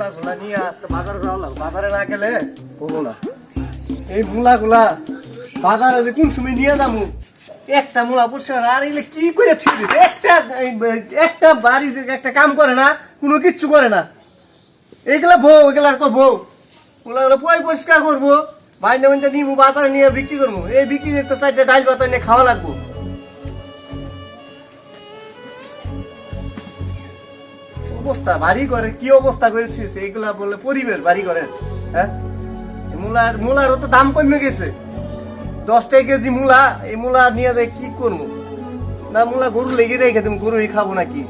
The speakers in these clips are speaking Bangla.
মূলাগুলা নিয়ে আজকে বাজারে যাওয়া লাগবে, বাজারে না গেলে হবো না। এই মূলাগুলা বাজারে যে কোন সময় নিয়ে যাবো, একটা মূলা পরিষ্কার আর এগুলো কি করে ছুঁয়ে দিচ্ছে, একটা বাড়ি একটা কাম করে না, কোনো কিচ্ছু করে না। এইগুলা বউ, এগুলা করবো, মূলাগুলো পরিষ্কার করবো, বাইন্দা বাইন্দা নিবো, বাজারে নিয়ে বিক্রি করবো। এই বিক্রি করতে চারটে ডাল পাতা নিয়ে খাওয়া লাগবো। অবস্থা বাড়ি করে কি অবস্থা করেছিস, এগুলা বলে পরিবেশ বাড়ি করে। হ্যাঁ, মূলারও তো দাম কমে গেছে, 10 টাকা কেজি মূলা। এই মূলা নিয়ে যায় কি করবো? না মূলা গরু লেগে রেখে দেবো, গরুই খাবো নাকি?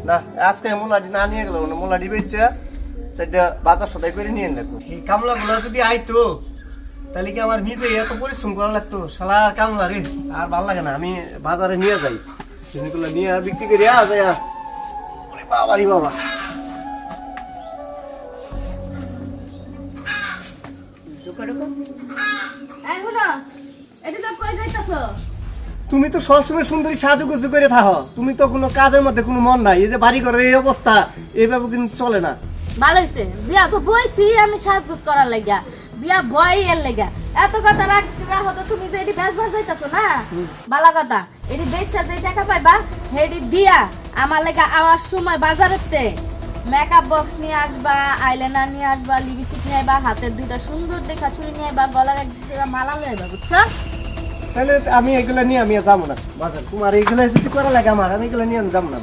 না আজকে মূলাটি না নিয়ে গেল না, মূলাটি বেচছে সেটা বাজার সদাই করে নিয়ে লাগবো। এই কামলা গুলা যদি আইতো তাহলে কি আমার নিজে এত পরিশ্রম করা লাগতো? শালা কামলা রে, আর ভাল লাগে না। আমি বাজারে নিয়ে যাই, জিনিসগুলো নিয়ে বিক্রি করে যায়। বাবারি বাবা, তুমি তো সবসময় সুন্দরী সাজুগুজু করে থাকো, তুমি তো কোনো কাজের মধ্যে কোনো মন নাই। এই যে বাড়ি ঘরের এই অবস্থা, এইভাবে কিন্তু চলে না। ভালো হইছে বিয়া তো বইছি আমি সাজগুজ করার লাগিয়া, বিয়া বই এর লাগিয়া। এত কথা রাখো তো, তুমি যে এটি বেচবার যাইতাছো না, ভালো কথা। এটি বেচা যে টাকা পাইবা হেডি দিয়া আমার লাগা আওয়ার সময় বাজারেতে মেকআপ বক্স নিয়ে আসবা, আইলাইনার নিয়ে আসবা, লিপস্টিক নিয়ে আইবা, হাতের দুইটা সুন্দর দেখা চুড়ি নিয়ে আইবা, গলার একটা মালা লয়ে আইবা, বুঝছো? তাহলে আমি এগুলা নিয়ে আমি যাবো না বাজার। তোমার এইগুলা যদি করা লাগে আমার, আমি এগুলা নিয়ে যাবো না।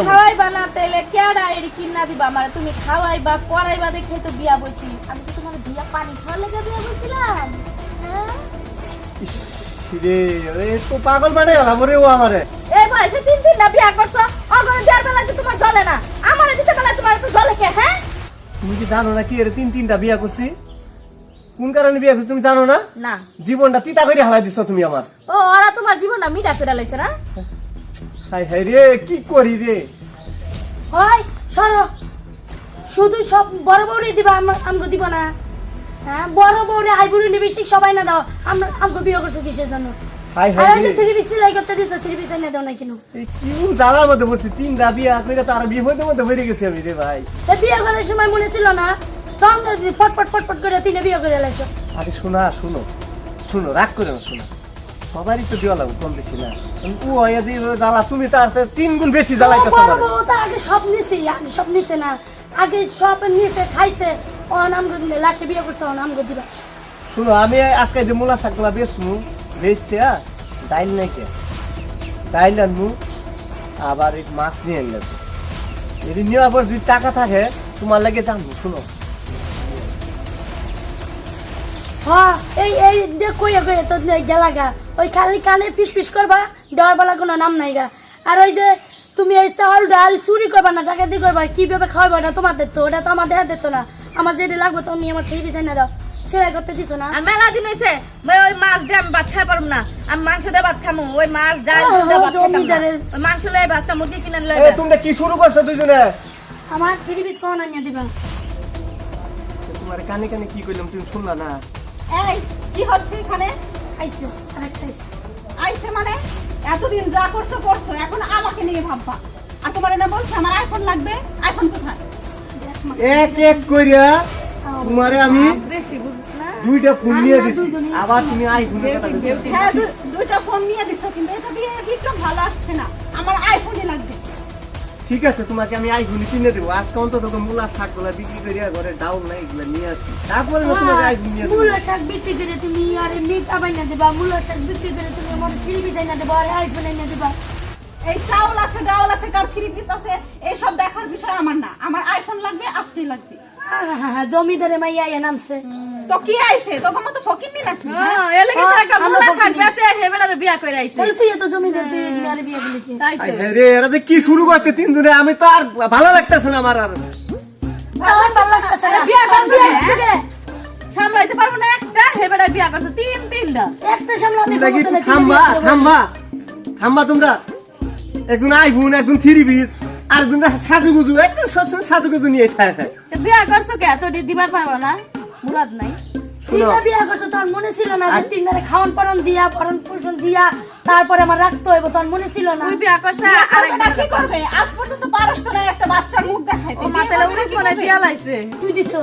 খাওয়াইবা না তাইলে কেডা এডি কিনা দিবা আমারে? তুমি খাওয়াইবা করাইবা দেখে তো বিয়া বইছি। আমি তো তোমার বিয়া পানি খাওয়ার লেগে বিয়া বইছিলাম। পাগল মানে আমারে এই বয়সে 3 না বিয়া করছো, অগরে দেড় বেলা তোমার জ্বলে না, আমারে দিতে বেলা তোমার তো জ্বলে কে? হ্যাঁ, তুমি কি জানো না কি এর 3টা বিয়া করছি? কোন কারণে বিয়া করছি তুমি জানো না? না, জীবনটা তিতা করে হালাই দিছো তুমি আমার। ও ওরা তোমার জীবনটা মিঠা করে লাইছে না? হাই হাই রে, কি করি রে? হয় সরো, শুধু সব বড় বউরে দিবা, আমগো দিব না? হ্যাঁ, বড় বউরে আইবুড়ি লিপস্টিক সবাই না দাও। আমরা আমগো বিয়ে করছো কিসের জন্য? হাই হাই রে, থ্রি পিস সেলাই করতে দিছো, থ্রি পিস এনে দাও না কেন? এই কি জ্বালার মধ্যে পড়ছি, 3টা বিয়া কইরা তো আর বিয়ে হইতে মধ্যে হয়ে গেছি আমি রে ভাই। এই বিয়ে করার সময় মনে ছিল না? তোমরা ফটফট ফটফট করে 3 বিয়ে করে লাইছো। আরে শোনা, শুনো রাগ করে না, শোনো সবারই তো দেওয়া লাগবে, কম বেশি না। ও হয়ে যে জ্বালা, তুমি তো আর 3 গুণ বেশি জ্বালাইতেছো আমার। বড় তো আগে সব নিছে না, আগে সব নিছে খাইছে। ও নামগো দিলে লাস্টে বিয়ে করছে, ও নামগো দিবা। শুনো, আমি আজকে যে মূলা শাকগুলা বেচছে, ডাইল নাই কে, ডাইল আনবো, আবার এই মাছ নিয়ে আনলাম। এটি নেওয়ার পর যদি টাকা থাকে তোমার লাগে জানবো। শুনো, হ্যাঁ এই কইয়া তো গেলাগা, ওই খালি কানে পিস পিস করবা, দেওয়ার বেলা কোনো নাম নাই গা। আর ওই যে তুমি এই চাউল ডাল চুরি করবা না, টাকা দিয়ে করবা, কিভাবে খাওয়াবা না তোমাদের তো, ওটা তো আমাদের হাতে তো না। আমার যেটা লাগবে তুমি আমার ছেড়ে দিতে না দাও, সেলাই করতে দিছো না। আর মেলা দিন হইছে ওই মাছ দিয়ে আমি ভাত খাই পারবো না, আমি মাংস দিয়ে ভাত খামো। ওই মাছ ডাল দিয়ে ভাত খাইতাম না। ওই মাংস লয়ে বাসা মুরগি কিনে লয়ে। এই তোমরা কি শুরু করছো দুইজনে? আমার 3 পিস কোন আনিয়া দিবা? তোমার কানে কানে কি কইলাম তুমি শুনলা না? এই কি হচ্ছে এখানে? আইছে আরেকটা আইছে মানে এতদিন যা করছো, এখন আমাকে নিয়ে ভাববা। আর তোমার না বলছে আমার আইফোন লাগবে, আইফোন কোথায়? এক এক কইরা তোমারে আমি বেশি বুঝছ না, 2টা ফোন নিয়ে দিছি, আবার তুমি আইফোনের কথা বলছো। হ্যাঁ, 2টা ফোন নিয়ে দিছো, কিন্তু এটা দিয়ে একটু ভালো আসছে না। আমার আইফোনই লাগবে। ঠিক আছে, তোমাকে আমি আইফোন কিনে দেবো। আজকে অন্তত মূলা শাকগুলা বিক্রি করে ঘরে ডাউন নাই এগুলা নিয়ে আসি, তারপরে তোমাকে আইফোন নিয়ে দেবো। মূলা শাক বিক্রি করে তুমি আর মেকআপ আইনা দিবা, মূলা শাক বিক্রি করে তুমি আমার 3 পিস আইনা দিবা, আর আইফোন আইনা দিবা। এই চাউল আছে, ডাউল আছে, কার 3 পিস আছে, এইসব দেখার বিষয় আমার না। আমার আইফোন লাগবে, আজকেই লাগবে। জমিদারে মাইয়া নামছে তো কি আইছে? তোকে মতো ফকিন্নি নাকি? হ্যাঁ, এর লাগি তো একটা মূলা শাক বেচে হেবেনারে বিয়া কইরা আইছে। বল তুই তো জমিদার, তুই আর বিয়া করলি কি? তাই তো রে, এরা যে কি শুরু করছে 3 জনে, আমি তো আর ভালো লাগতেছে না আমার। আর ভালো লাগতেছে না, বিয়া করবি সামলাইতে পারবো না একটা, হেবেনা বিয়া করছে 3টা, একটা সামলাতে লাগি পারবো না। থামবা তোমরা। একজন আইফোন, একজন 3 পিস, আর একজন সাজুগুজু, একদম সবসময় সাজুগুজু নিয়ে থাকে। তো বিয়া করছো কে? তো দিবার পারবো না, মুরাদ নাই। শুনো, বিয়া করছো তোর মনে ছিল না যে 3 খাওয়ান পরন দিয়া, পরন পোষণ দিয়া তারপরে আমার রাখতে হইব, তোর মনে ছিল না? তুই বিয়া করছ বিয়া আর করবে না, কি করবে? আজ পর্যন্ত পারস তো না একটা বাচ্চার মুখ দেখাইতে। ও মাথায় বিয়ে করবে না, উড়ে কি মনে করবে? দিয়া লাইছে। তুই দিছ,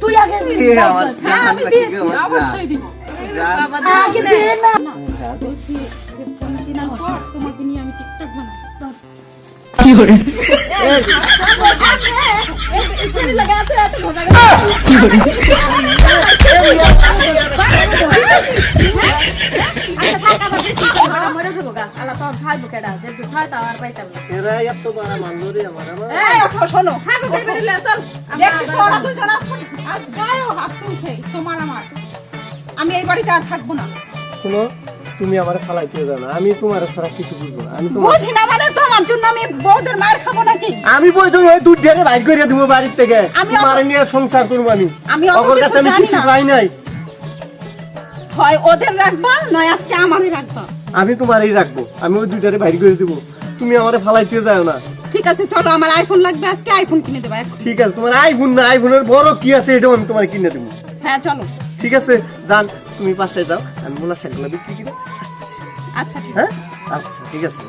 তুই আগে এ দিবি, আমার হ্যাঁ, আমি জানটা কি দিয়েছি, আমার জান। অবশ্যই দিব। জান। বাবা আগে দে না। জান। তোমাকে নিয়ে আমি টিকটক বানাবো। মরে যাবো গা আল্লাহ তোর খাইবো কেডা যে তুই খাই তাও আর পাইতাম না এরা এত বড় মানলো রে আমার আমার। এই, ওঠো, শোনো। খাইবো খাই বেরিয়ে চল দেখতেছো ওরা দুজন আজ গায়েও হাত তুলছে, তোমার আমার। আমি এই বাড়িতে আর থাকবো না। শুনো, তুমি আমার ফালাইতে যাও না, আমি তোমার ছাড়া কিছু বুঝবো না। আমি তোমার বুঝি না মানে তোমার জন্য আমি বউদের মার খাবো নাকি? আমি বইতো ওই দুধ দিয়ে বাইর করে দিব বাড়ির থেকে। আমি তোমার নিয়ে সংসার করবো আমি। আমি অত ওর কিছু কাছে আমি জানি কিছু না। পাই নাই। হয় ওদের রাখবা, নয় আজকে আমারই রাখবা। আমি তোমারই রাখবো, আমি ওই দুইটারে বাইর করে দিব। তুমি আমারে ফালাইতে যাও না। ঠিক আছে, চলো, আমার আইফোন লাগবে, আজকে আইফোন কিনে দেবা এখন। ঠিক আছে, তোমার আইফোন না, আইফোনের বড় কি আছে এটাও আমি তোমার কিনে দেবো। হ্যাঁ, চলো। ঠিক আছে, যান তুমি পাশে যাও, আমি মোলা শাকগুলো বিক্রি করে আসতেছি। আচ্ছা, ঠিক হ্যাঁ আছে। আচ্ছা ঠিক আছে।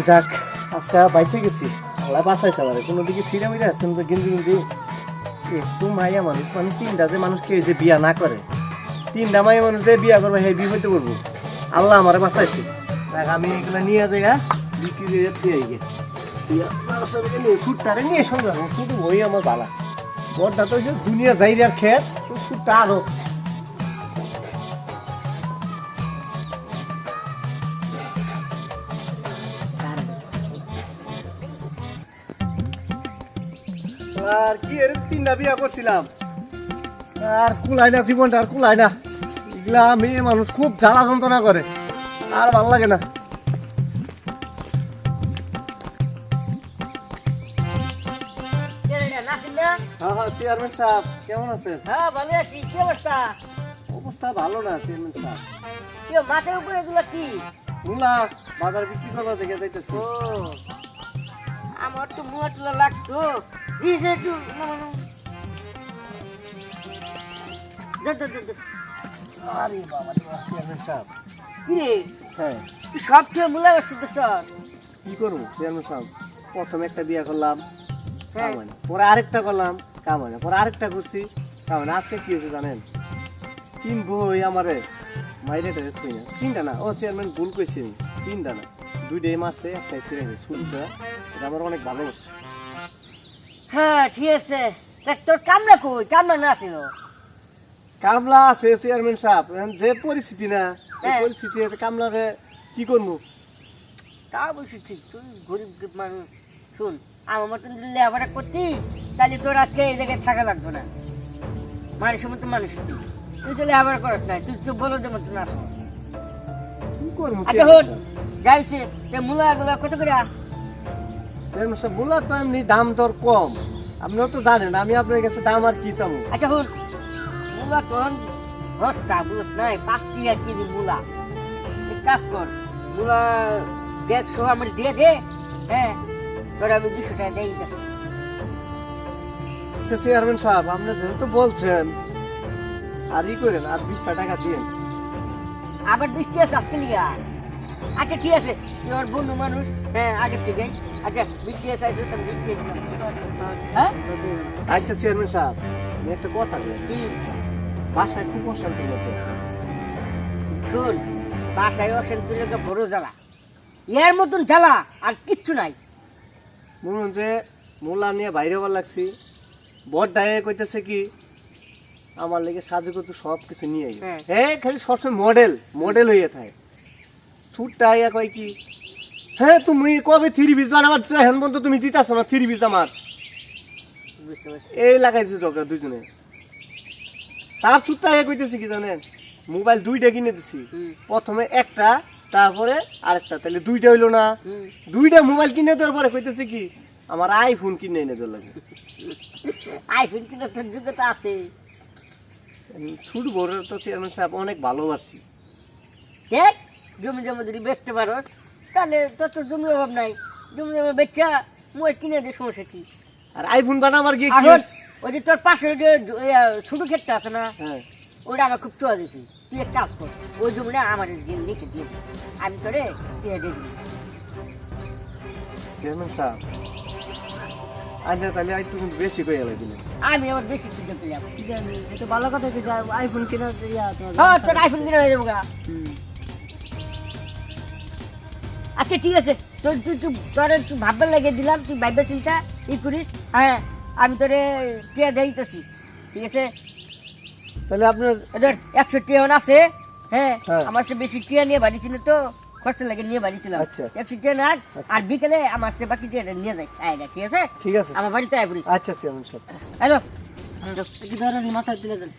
যাক, আজকে বাইচে গেছি, আল্লাহ বাঁচাইছে আমার। কোনো দিকে সিঁড়া মিড়া আছেন তো গেঞ্জি গেঞ্জি একটু মাইয়া মানুষ, মানে তিনটা যে মানুষকে যে বিয়া না করে, তিনটা মাইয়া মানুষ যে বিয়া করবে সেই বিয়ে হইতে পারবো। আল্লাহ আমার বাঁচাইছে। দেখ আমি এগুলো নিয়ে যাই বিক্রি করে থুয়ে গিয়ে সুটটারে নিয়ে সঙ্গে শুধু ওই আমার বালা বড়টা তো হচ্ছে দুনিয়া যাইরার খেত, সুটটা আরো আর কি এর তিনটা বিয়া করছিলাম, আর কুলাই না, জীবনটা আর কুলাই না। এগুলা মেয়ে মানুষ খুব জ্বালা যন্ত্রণা করে, আর ভালো লাগে না। হ্যাঁ হ্যাঁ, চেয়ারম্যান সাহেব কেমন আছেন? হ্যাঁ ভালো আছি। কি অবস্থা? অবস্থা ভালো না চেয়ারম্যান সাহেব। কি মাথার উপরে এগুলো কি? মুলা বাজার বিক্রি করবার দেখে যাইতেছি। ও আমার তো মুয়া তুলা লাগতো। দিছে একটু আরে বাবা রে বাবা, চেয়ারম্যান সাহেব। কি রে হ্যাঁ তুই সব থেকে মূলা আসছিস তো সব। কি করবো চেয়ারম্যান সাহেব, প্রথম একটা বিয়া করলাম হ্যাঁ। কামানে, পরে আরেকটা করলাম কামানে, পরে আরেকটা করছি কামানে। আজকে কি হয়েছে জানেন? তিন বই আমারে মাইরে টাইরে থুই না, তিনটা না, ও চেয়ারম্যান ভুল কইছি, তিনটা না, দুইটাই মারছে, একটা ফিরে গেছে। শুনতে এটা আমার অনেক ভালোবাসে। হ্যাঁ ঠিক আছে। দেখ তোর কামনা কই? কামনা না ছিল। কামলা আছে চেয়ারম্যান সাহেব, এখন যে পরিস্থিতি না, এই হ্যাঁ। পরিস্থিতি কামলারে কি করবো? তা বলছি ঠিক, তুই গরিব মানুষ। শুন, আমার মতন যদি লেবারা করতি তাহলে তোর আজকে এই জায়গায় থাকা লাগতো না। মানুষের মতো মানুষ তুই, তুই তো লেবার করস না, তুই তো বলো যে মতন আসো। কি করবো আচ্ছা চেয়ারম্যান হোক, সাহেব? যাইছে তে মূলা গুলা কত করে? চেয়ারম্যান সাহেব বলার তো এমনি দাম দর কম, আপনিও তো জানেন, আমি আপনার কাছে দাম আর কি চাবো? আচ্ছা হুন, মূলা তখন ঘরটা বুঝত নাই 5 টাকা কেজি মূলা। এক কাজ কর, মূলা 150 আমার দিয়ে দে। হ্যাঁ, তোর আমি 200 টাকা দিয়ে দিতেছি। আচ্ছা চেয়ারম্যান সাহেব, আপনি যেহেতু বলছেন, আর ই করেন, আর 20 টাকা দিন। আবার বৃষ্টি আছে আজকে লিগা। আচ্ছা ঠিক আছে, তুই ওর বন্ধু মানুষ, হ্যাঁ আগের থেকে। আচ্ছা বৃষ্টি আছে, আমি বৃষ্টি হ্যাঁ আচ্ছা চেয়ারম্যান সাহেব, আমি একটা কথা বলি, কি? বাসায় খুব অশান্তি করতেছে। শোন, বাসায় অশান্তি লেগে বড় জ্বালা, এর মতন জ্বালা আর কিচ্ছু নাই। বলুন যে মোলা নিয়ে বাইরে হবার লাগছি, বড় ডায়ে কইতেছে কি আমার লেগে সাজুগুজু সব কিছু নিয়ে আইও। হ্যাঁ। হ্যাঁ খালি সবসময় মডেল মডেল হইয়া থাকে। ছুটটা আইয়া কয় কি, হ্যাঁ তুমি কবে 3 পিস বানাবার হ্যান বন্ধু তুমি দিতাছ না 3 পিস আমার, বুঝতে পারছি। এই লাগাইছে ঝগড়া দুজনে। তার ছুটটা আইয়া কইতেছে কি জানেন, মোবাইল 2টা কিনে দিছি, হুম। প্রথমে একটা তারপরে আরেকটা, তাহলে 2টা হইলো না? হুম। 2টা মোবাইল কিনে দেওয়ার পরে কইতেছে কি আমার আইফোন কিনে এনে দেওয়ার লাগে। আইফোন কিনা তোর যোগ্যতা আছে। ছোট বড় তো চেয়ারম্যান সাহেব অনেক ভালোবাসি। দেখ, জমি জমা যদি বেচতে পারোস তাহলে তোর তো জমির অভাব নাই। জমি জমা বেচা মই কিনে দে, সমস্যা কি? আর আইফোন বানাবার গিয়ে কি এখন ওই যে তোর পাশে যে ছোট ক্ষেতটা আছে না, হ্যাঁ ওটা আমার খুব চোয়া দিছি। তুই এক কাজ কর, ওই জমিটা আমার লিখে দিয়ে দে। আমি তোরে টিয়া দিয়ে দিবি। চেয়ারম্যান সাহেব আচ্ছা তাহলে একটু কিন্তু বেশি করে এলাই দিলেন। আমি আবার বেশি চিন্তা পেলাম। এটা ভালো কথা কি আইফোন কিনা হ্যাঁ, তোর আইফোন কিনে হয়ে যাবো গা। আচ্ছা ঠিক আছে, তোর একটু ভাববার লাগিয়ে দিলাম, তুই ভাববে চিন্তা ই করিস। হ্যাঁ, আমি তোরে টিয়া দিতেছি, ঠিক আছে? তাহলে আপনার এদের 100 টিয়া আছে। হ্যাঁ, হ্যাঁ। আমার সে বেশি টিয়া নিয়ে বাড়িছি না তো, খরচা লাগে নিয়ে বাড়িছিলাম। আচ্ছা। 100 টিয়া না, আর বিকেলে আমার সে বাকি টিয়াটা নিয়ে যাই আয়না, ঠিক আছে? ঠিক আছে। আমার বাড়িতে আয় পড়িস। আচ্ছা চেয়ারম্যান সাহেব। হ্যালো, কি ধরেন মাথায় তুলে দেন।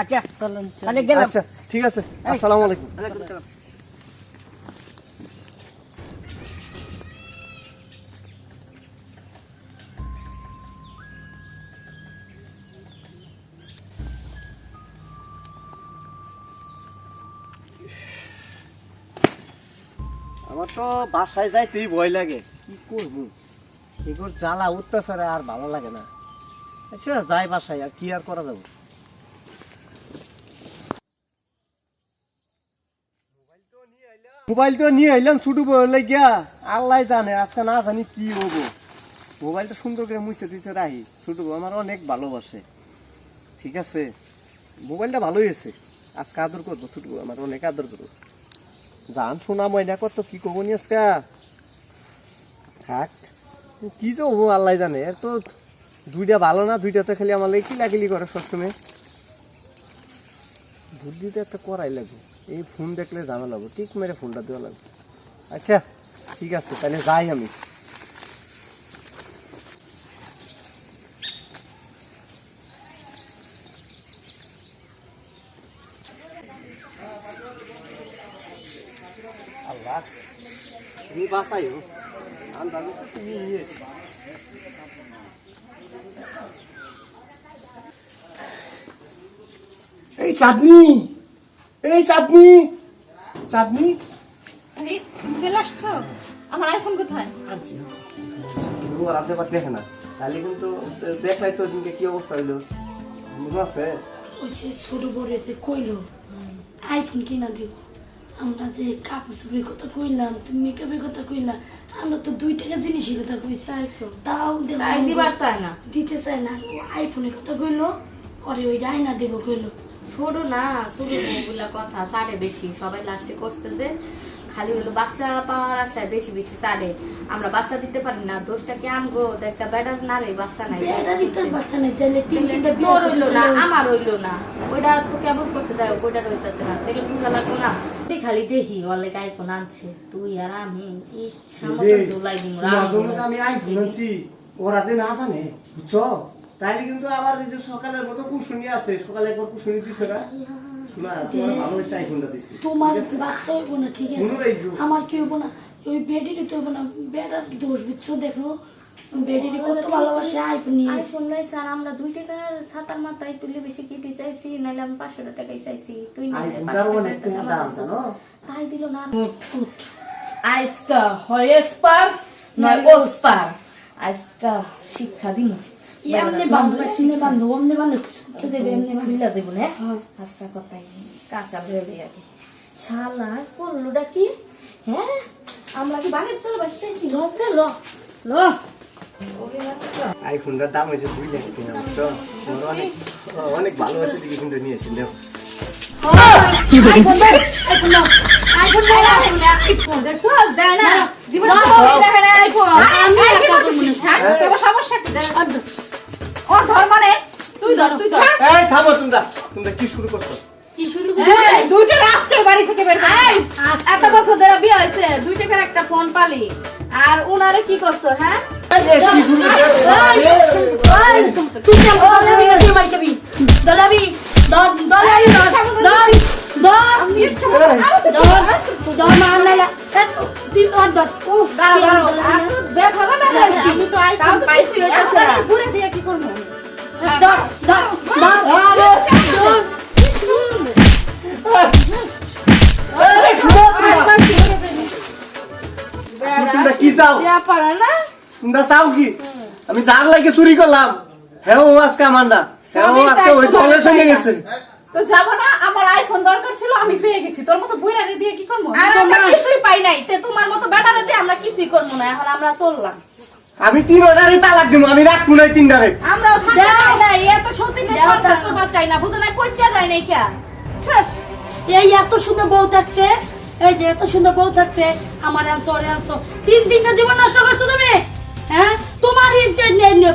আচ্ছা তাহলে গেলাম। আচ্ছা ঠিক আছে, আসসালামু আলাইকুম। ওয়ালাইকুম আসসালাম। আমার তো বাসায় যাইতেই ভয় লাগে, কি করবো? এগুলো জ্বালা অত্যাচারে আর ভালো লাগে না। আচ্ছা যাই বাসায়, আর কি আর করা যাবে? মোবাইল তো নিয়ে আইলাম ছুটু বলে গিয়া, আল্লাহ জানে আজকে না জানি কি হবো। মোবাইলটা সুন্দর করে মুছে টুছে রাখি, ছুটু আমার অনেক ভালোবাসে, ঠিক আছে? মোবাইলটা ভালোই আছে, আজকে আদর করবো, ছুটু আমার অনেক আদর করবো। জান শোনা ময়না কত কি কব নি আজকে, থাক কি যে হবো আল্লাহ জানে। এর তো দুইটা ভালো না, দুইটাতে খালি আমার লাগে কিলাকিলি করে সবসময়। বুদ্ধিতে একটা করাই লাগবে, এই ফোন দেখলে জানা লাগবে, ঠিক মেরে ফোনটা দেওয়া লাগবে। আচ্ছা ঠিক আছে, তাহলে যাই আমি। আল্লাহ তুমি বাঁচাইও, আন্দাজ আছে তুমি নিয়েছি। এই চাঁদনি, এই চাঁদনি, চাঁদনি আরে চলে আসছো? আমার আইফোন কোথায়? আনছি আনছি। ও রাজা পাত দেখে না, তাহলে কিন্তু দেখলাই তো দিনকে কি অবস্থা হইলো, মনে আছে? ওই যে ছোট বড় যে কইলো আইফোন কিনা দিব, আমরা যে কাপড় চোপড়ের কথা কইলাম, তুমি মেকআপের কথা কইলা, আমরা তো 2 টাকা জিনিসের কথা কইছি, তাও তাই দিবার চায় না। দিতে চায় না। ও আইফোনের কথা কইলো, পরে ওই ডাইনা দেবো কইলো। ছোট না, ছোট বউগুলা কথা সাড়ে বেশি, সবাই লাস্টে করছে যে খালি হলো বাচ্চা পাওয়ার আশায় বেশি বেশি সাড়ে। আমরা বাচ্চা দিতে পারি না, দোষটা কি আমগো? একটা বেটার না রে, বাচ্চা নাই, ব্যাটারি তোর বাচ্চা নাই, তাহলে 3-3টা বিয়ে তোর হইলো না, করছে। আমার হইলো না, ওইটা তো কেমন করছে দেয়, ওইটা রইতেছে না, তাহলে বুঝা লাগলো না। এই খালি দেখি অনেক আইফোন আনছে, তুই আর আমি ইচ্ছা মতো দোলাই দিব। আমি আইফোন আনছি, ওরা যে না জানে, বুঝছো? তাইলে কিন্তু আবার এই যে সকালের মতো কুশুনি আছে, সকালে একবার কুশুনি দিছে না, শোনা তোমার ভালোবাসা আইফোনটা দিছি। তোমার বাচ্চা হইব না, ঠিক আছে? মনে রাখবো। আমার কি হইব না, ওই বেডিরই তো হইব না, বেটার দোষ, বুঝছো? দেখো বেডিরই কত ভালোবাসে আইফোন নিয়ে এসে। আইফোন নাই স্যার, আমরা 2 টাকার ছাতার মাথায় তুলে বেশি কেটে চাইছি, নাইলে আমি 500 টাকাই চাইছি, তুই না আইফোনটার অনেক দাম জানো? তাই দিল না। আজকা হয়েস পার নয় ওস পার, আজকা শিক্ষা দিন। এমনি বান্ধব, এমনি বান্ধব, এমনি বান্ধব ছুটতে দেবে, এমনি বান্ধব। ভুলা যাবো না? আচ্ছা কথাই কাঁচা ভেবে আগে শালা করলোটা কি? হ্যাঁ, আমরা কি বানের চলে বাসাইছি? লসে ল ল আইফোনটার দাম হয়েছে 2 লাখ টাকা, বুঝছো? ওরা অনেক ভালোবাসে দিকে কিন্তু নিয়েছি। দেখো আইফোন দে, আইফোন দাও, আইফোন দাও, আইফোন দেখছো? দেয় না, জীবনে দেখে না আইফোন। আমি একটা করব না। হ্যাঁ, তোমার সমস্যা কি? আর দাও। ওর ধর মানে তুই ধর, তুই ধর। এই থামো, তোমরা কি শুরু করছো? কি শুরু করছো? এই দুইটা আজকে বাড়ি থেকে বের করে এই, এত বছর ধরে বিয়ে হয়েছে, 2 টাকার একটা ফোন পালি, আর উনারে কি করছো? হ্যাঁ, কি শুরু তুই কেমন দলাবি না, তুই মারি খাবি। দলাবি, দলাবি, দর মার নাইলা। তুই আর দর। দাঁড়াও, আর তো দেখাবো না যাইছি। আমি তো আইফোন তাও তো পাইছি, কিছুই হইতাছে না। এখন ঘুরে দিয়ে কি করব? দর, দর, দর। তোমরা কি চাও? দেয়া পারে না? তোমরা চাও কি? আমি যার লাগে চুরি করলাম, হ্যাঁ ও আজকে আমার না, ও আজকে ওই দলে চলে গেছে। তো যাবো না, আমার আইফোন দরকার ছিল, আমি পেয়ে গেছি। তোর মতো বুইরারে দিয়ে কি করবো? আর আমরা কিছুই পাই নাই, তে তোমার মতো বেটারে দিয়ে আমরা কিছুই করবো না, এখন আমরা চললাম। আমি 3 অর্ডারই তালাক দিব, আমি রাখবো না 3টারে। আমরাও থাকতে চাই না, এত সত্যি নেই, সংসার করবার চাই না, বুঝো না, কইচা যায় নাই কে? এই এত সুন্দর বউ থাকতে, এই যে এত সুন্দর বউ থাকতে আমার আনছো ওরে আনছো, 3 জীবন নষ্ট করছো তুমি। হ্যাঁ, তোমার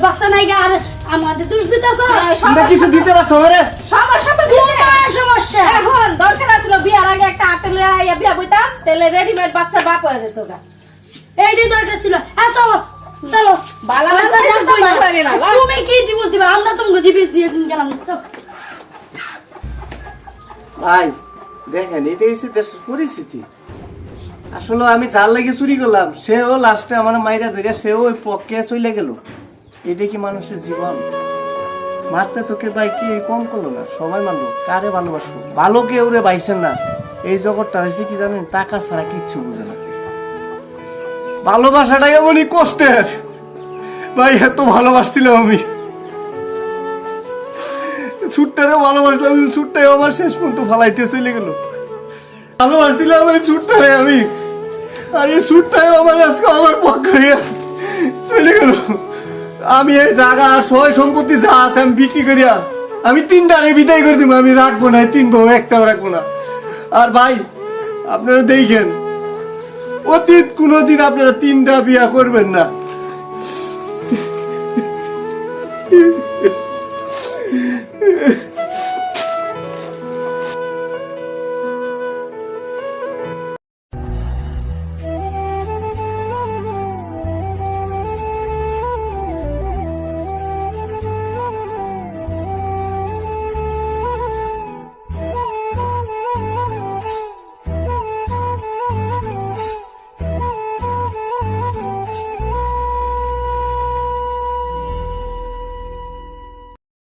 বাচ্চা নাই গা, আর আমাদের দোষ দিতেছ। তোমরা কিছু দিতে পারছো আমারে? সমস্যা তো তোমার সমস্যা। এখন দরকার আছিল বিয়ার আগে একটা আটেলে আইয়া বিয়া বইতাম, তাহলে রেডিমেড বাচ্চা বাপ হয়ে যেত গা। এইটাই দরকার ছিল। হ্যাঁ চলো চলো, বালা লাগছে তো ভালো লাগে না। তুমি কি দিব দিবা, আমরা তোমাকে দিবে দিয়ে গেলাম। ভাই দেখেন, এটাই হচ্ছে দেশের পরিস্থিতি। আসলে আমি যার লাগে চুরি করলাম, সেও লাস্টে আমার মাইরা ধরে সেও ওই পক্ষে চলে গেল। এটা কি মানুষের জীবন? মারতে তোকে ভাই কি কম করলো না? সবাই মানলো, কারে ভালোবাসবো? ভালো কেউ রে বাইসেন না। এই জগৎটা হয়েছে কি জানেন, টাকা ছাড়া কিচ্ছু বুঝে না। ভালোবাসাটা এমনই কষ্টের ভাই, এত ভালোবাসছিলাম আমি, ছুটটারে ভালোবাসলাম, ছুটটাই আমার শেষ পর্যন্ত ফালাইতে চলে গেল। ভালোবাসছিলাম এই ছুটটারে আমি, আর এই ছুটটাই আমার আজকে আমার পক্ষে চলে গেল। আমি এই জায়গা সয় সম্পত্তি যা আছে আমি বিক্রি করিয়া আমি 3টারে বিদায় করে দিব। আমি রাখবো না, 3 বউ একটাও রাখবো না। আর ভাই আপনারা দেখেন, অতীত কোনোদিন আপনারা 3টা বিয়া করবেন না।